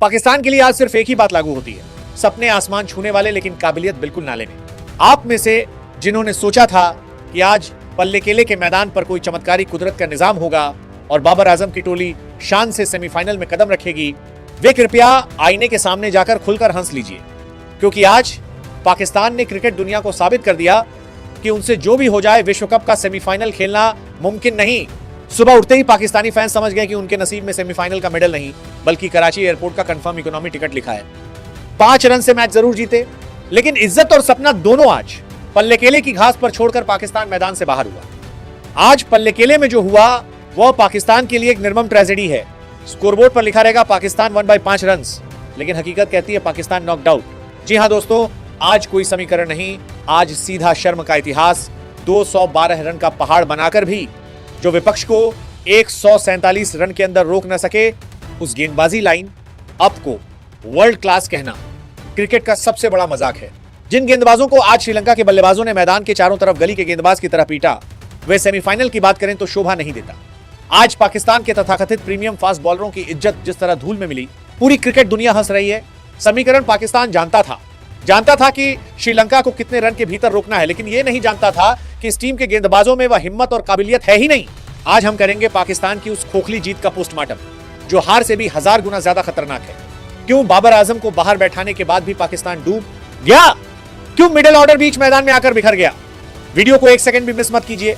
पाकिस्तान के लिए आज सिर्फ एक ही बात लागू होती है, सपने आसमान छूने वाले लेकिन काबिलियत बिल्कुल नाले में। आप में से जिन्होंने सोचा था कि आज पल्ले केले के मैदान पर कोई चमत्कारी कुदरत का निजाम होगा और बाबर आजम की टोली शान से सेमीफाइनल में कदम रखेगी, वे कृपया आईने के सामने जाकर खुलकर हंस लीजिए, क्योंकि आज पाकिस्तान ने क्रिकेट दुनिया को साबित कर दिया कि उनसे जो भी हो जाए विश्व कप का सेमीफाइनल खेलना मुमकिन नहीं। सुबह उठते ही पाकिस्तानी फैंस समझ गए कि उनके नसीब में सेमीफाइनल का मेडल नहीं बल्कि कराची एयरपोर्ट का कंफर्म इकोनॉमी टिकट लिखा है। 5 रन से मैच जरूर जीते, लेकिन इज्जत और सपना दोनों आज पल्ले केले की घास पर छोड़कर पाकिस्तान मैदान से बाहर हुआ। आज पल्ले केले में जो हुआ वह पाकिस्तान के लिए एक निर्मम ट्रेजेडी है। स्कोरबोर्ड पर लिखा रहेगा पाकिस्तान वन बाय 5 रन, लेकिन हकीकत कहती है पाकिस्तान नॉकड आउट। जी हां दोस्तों, आज कोई समीकरण नहीं, आज सीधा शर्म का इतिहास। 212 रन का पहाड़ बनाकर भी जो विपक्ष को 147 रन के अंदर रोक न सके, उस गेंदबाजी लाइन अप को वर्ल्ड क्लास कहना क्रिकेट का सबसे बड़ा मजाक है। जिन गेंदबाजों को आज श्रीलंका के बल्लेबाजों ने मैदान के चारों तरफ गली के गेंदबाज की तरह पीटा, वे सेमीफाइनल की बात करें तो शोभा नहीं देता। आज पाकिस्तान के तथाकथित प्रीमियम फास्ट बॉलरों की इज्जत जिस तरह धूल में मिली, पूरी क्रिकेट दुनिया हंस रही है। समीकरण पाकिस्तान जानता था कि श्रीलंका को कितने रन के भीतर रोकना है, लेकिन यह नहीं जानता था कि इस टीम के गेंदबाजों में वह हिम्मत और काबिलियत है ही नहीं। आज हम करेंगे पाकिस्तान की उस खोखली जीत का पोस्टमार्टम, जो हार से भी 1000 गुना ज्यादा खतरनाक है। क्यों बाबर आजम को बाहर बैठाने के बाद भी पाकिस्तान डूब गया? क्यों मिडिल ऑर्डर बीच मैदान में आकर बिखर गया? वीडियो को 1 सेकंड भी मिस मत कीजिए,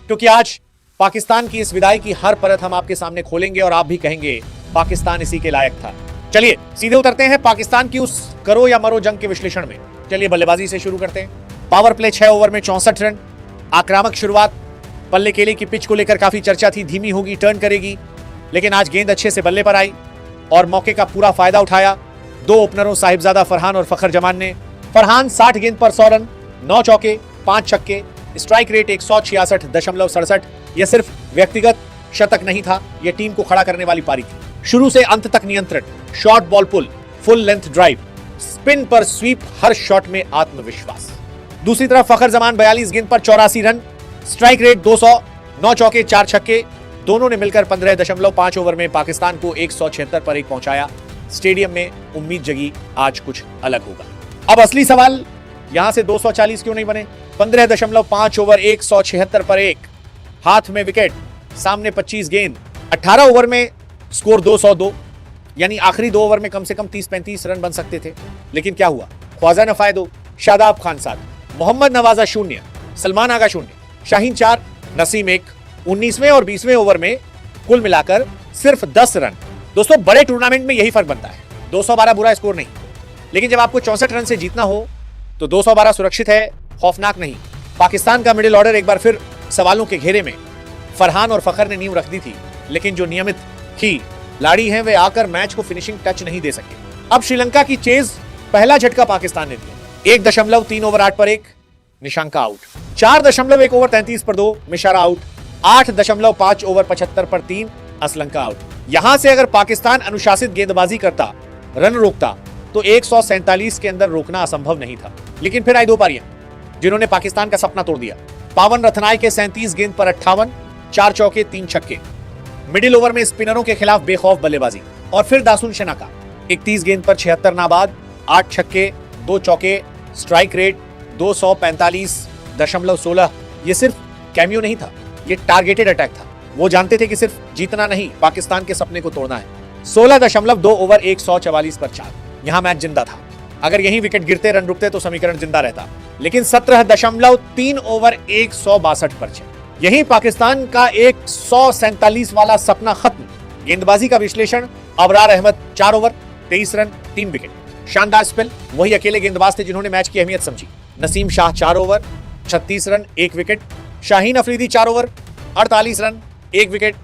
क्योंकि आज पाकिस्तान की इस विदाई की हर परत हम आपके सामने खोलेंगे और आप भी कहेंगे पाकिस्तान इसी के लायक था। चलिए सीधे उतरते हैं पाकिस्तान की उस करो या मरो जंग के विश्लेषण में। चलिए बल्लेबाजी से शुरू करते हैं। पावर प्ले 6 ओवर में 64 रन, आक्रामक शुरुआत। पल्ले केले की पिच को लेकर काफी चर्चा थी, धीमी होगी, टर्न करेगी, लेकिन आज गेंद अच्छे से बल्ले पर आई और मौके का पूरा फायदा उठाया। 2 ओपनरों साहिबजादा फरहान और फखर जमान ने। फरहान 60 गेंद पर 100 रन, 9 चौके, 5 छक्के, स्ट्राइक रेट 166.67। यह सिर्फ व्यक्तिगत शतक नहीं था, यह टीम को खड़ा करने वाली पारी थी। शुरू से अंत तक नियंत्रण, शॉर्ट बॉल पुल, फुल लेंथ ड्राइव, स्पिन पर स्वीप, हर शॉट में आत्मविश्वास। दूसरी तरफ फखर जमान 42 गेंद पर 84 रन, स्ट्राइक रेट 200, 9 चौके, 4 छक्के। दोनों ने मिलकर 15.5 ओवर में पाकिस्तान को 176 पर 1 पहुंचाया। स्टेडियम में उम्मीद जगी आज कुछ अलग होगा। अब असली सवाल, यहां से 240 क्यों नहीं बने? 15.5 ओवर, 176 पर 1, हाथ में विकेट, सामने 25 गेंद, 18 ओवर में स्कोर 202, यानी आखिरी 2 ओवर में कम से कम 30-35 रन बन सकते थे। लेकिन क्या हुआ? ख्वाजा नफाए 2, शादाब खान 7, मोहम्मद नवाजा 0, सलमान आगा 0, शाहीन 4, नसीम 1। 19वें और 20वें ओवर में कुल मिलाकर सिर्फ 10 रन। दोस्तों, बड़े टूर्नामेंट में यही फर्क बनता है। 212 बुरा स्कोर नहीं, लेकिन जब आपको 64 रन से जीतना हो तो 212 सुरक्षित है, खौफनाक नहीं। पाकिस्तान का मिडिल ऑर्डर एक बार फिर सवालों के घेरे में। फरहान और फखर ने नींव रख दी थी, लेकिन जो नियमित खिलाड़ी हैं वे आकर मैच को फिनिशिंग टच नहीं दे सके। अब श्रीलंका की चेज, पहला झटका पाकिस्तान ने दिया। 1.3 ओवर 8 पर 1, निशंका आउट। 4.1 ओवर 33 पर 2, मिशारा आउट। 8.5 ओवर 75 पर 3, असलंका आउट। यहां से अगर पाकिस्तान अनुशासित गेंदबाजी करता, रन रोकता, तो 147 के अंदर रोकना असंभव नहीं था। लेकिन फिर आई 2 पारियां जिन्होंने पाकिस्तान का सपना तोड़ दिया। पावन रत्नाय के 37 गेंद पर 58, 4 चौके, 3 छक्के। मिडिल ओवर में स्पिनरों के खिलाफ बेखौफ बल्लेबाजी। और फिर दासुन शनाका 31 गेंद पर 76 नाबाद, 8 छक्के, 2 चौके, स्ट्राइक रेट 245.16। यह सिर्फ कैमियो नहीं था, यह टारगेटेड अटैक था। वो जानते थे कि सिर्फ जीतना नहीं, पाकिस्तान के सपने को तोड़ना है। 16.2 ओवर 144 पर 4, यहां मैच जिंदा था। अगर यहीं विकेट गिरते, रन रुकते तो समीकरण जिंदा रहता, लेकिन 17.3 ओवर 162 पर 6, यही पाकिस्तान का 147 वाला सपना खत्म। गेंदबाजी का विश्लेषण, Abrar Ahmed 4 over 23 run 3 wicket, शानदार स्पेल। वही अकेले गेंदबाज थे जिन्होंने मैच की अहमियत समझी। Naseem Shah 4 over 36 run 1 wicket, Shaheen Afridi 4 over 48 run 1 wicket,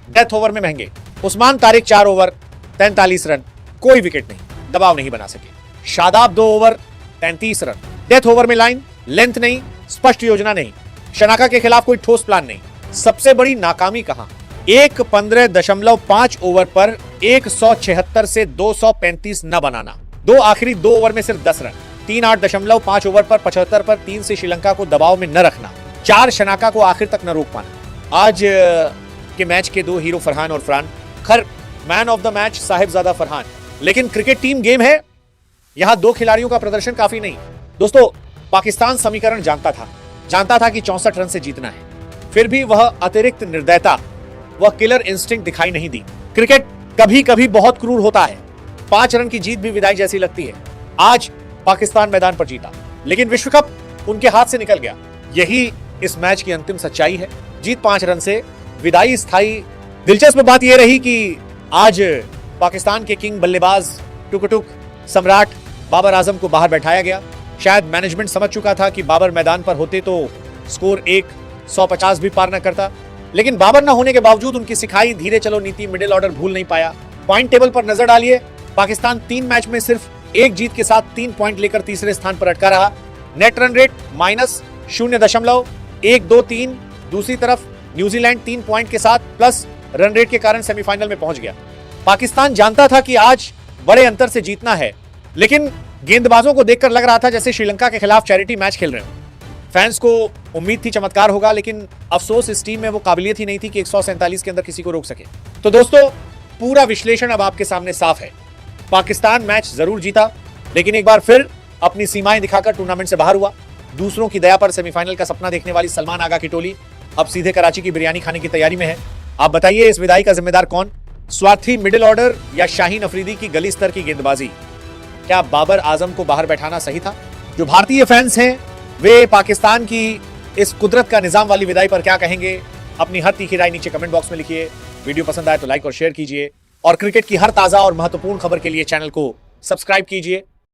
death over में महंगे। उस्मान तारिक 4 ओवर 43 रन, कोई विकेट नहीं, दबाव नहीं बना सके। Shadab 2 over 33 run, death over में लाइन, लेंथ नहीं, स्पष्ट योजना नहीं, शनाका के खिलाफ कोई ठोस प्लान नहीं। सबसे बड़ी नाकामी कहां? 15.5 ओवर पर 176 से 235 न बनाना, 2 आखिरी 2 ओवर में सिर्फ 10 रन, 8.5 ओवर पर 75 पर 3 से श्रीलंका को दबाव में न रखना, 4 शनाका को आखिर तक न रोक पाना। आज के मैच के 2 हीरो फरहान और फरहान। खैर, man of the match Sahibzada Farhan, लेकिन क्रिकेट टीम गेम है, यहां दो खिलाड़ियों का प्रदर्शन काफी नहीं। दोस्तों, पाकिस्तान समीकरण जानता था कि 64 रन से जीतना है, फिर भी वह अतिरिक्त निर्दयता, वह किलर इंस्टिंक्ट दिखाई नहीं दी। क्रिकेट कभी कभी बहुत क्रूर होता है, 5 रन की जीत भी विदाई जैसी लगती है। आज पाकिस्तान मैदान पर जीता, लेकिन विश्व कप उनके हाथ से निकल गया। यही इस मैच की अंतिम सच्चाई है। जीत 5 रन से, विदाई स्थायी। दिलचस्प बात यह रही कि आज पाकिस्तान के किंग बल्लेबाज टुक सम्राट बाबर आजम को बाहर बैठाया गया। शायद मैनेजमेंट समझ चुका था कि बाबर मैदान पर होते तो स्कोर 150 भी पार न करता, लेकिन बाबर न होने के बावजूद उनकी सिखाई धीरे चलो नीति मिडिल ऑर्डर भूल नहीं पाया। पॉइंट टेबल पर नजर डालिए, पाकिस्तान 3 मैच में सिर्फ 1 जीत के साथ 3 पॉइंट लेकर तीसरे स्थान पर अटका रहा। Net run rate -0.123। दूसरी तरफ न्यूजीलैंड 3 पॉइंट के साथ प्लस रन रेट के कारण सेमीफाइनल में पहुंच गया। पाकिस्तान जानता था कि आज बड़े अंतर से जीतना है, लेकिन गेंदबाजों को देखकर लग रहा था जैसे श्रीलंका के खिलाफ चैरिटी मैच खेल रहे हो। फैंस को उम्मीद थी चमत्कार होगा, लेकिन अफसोस इस टीम में वो काबिलियत ही नहीं थी कि 147 के अंदर किसी को रोक सके। तो दोस्तों, पूरा विश्लेषण अब आपके सामने साफ है। पाकिस्तान मैच जरूर जीता, लेकिन एक बार फिर अपनी सीमाएं दिखाकर टूर्नामेंट से बाहर हुआ। दूसरों की दया पर सेमीफाइनल का सपना देखने वाली सलमान आगा की टोली अब सीधे कराची की बिरयानी खाने की तैयारी में है। आप बताइए, इस विदाई का जिम्मेदार कौन? स्वार्थी मिडिल ऑर्डर या शाहीन अफरीदी की गली स्तर की गेंदबाजी? क्या बाबर आजम को बाहर बैठाना सही था? जो भारतीय फैंस हैं वे पाकिस्तान की इस कुदरत का निजाम वाली विदाई पर क्या कहेंगे? अपनी हर तीखी राय नीचे कमेंट बॉक्स में लिखिए। वीडियो पसंद आए तो लाइक और शेयर कीजिए, और क्रिकेट की हर ताजा और महत्वपूर्ण खबर के लिए चैनल को सब्सक्राइब कीजिए।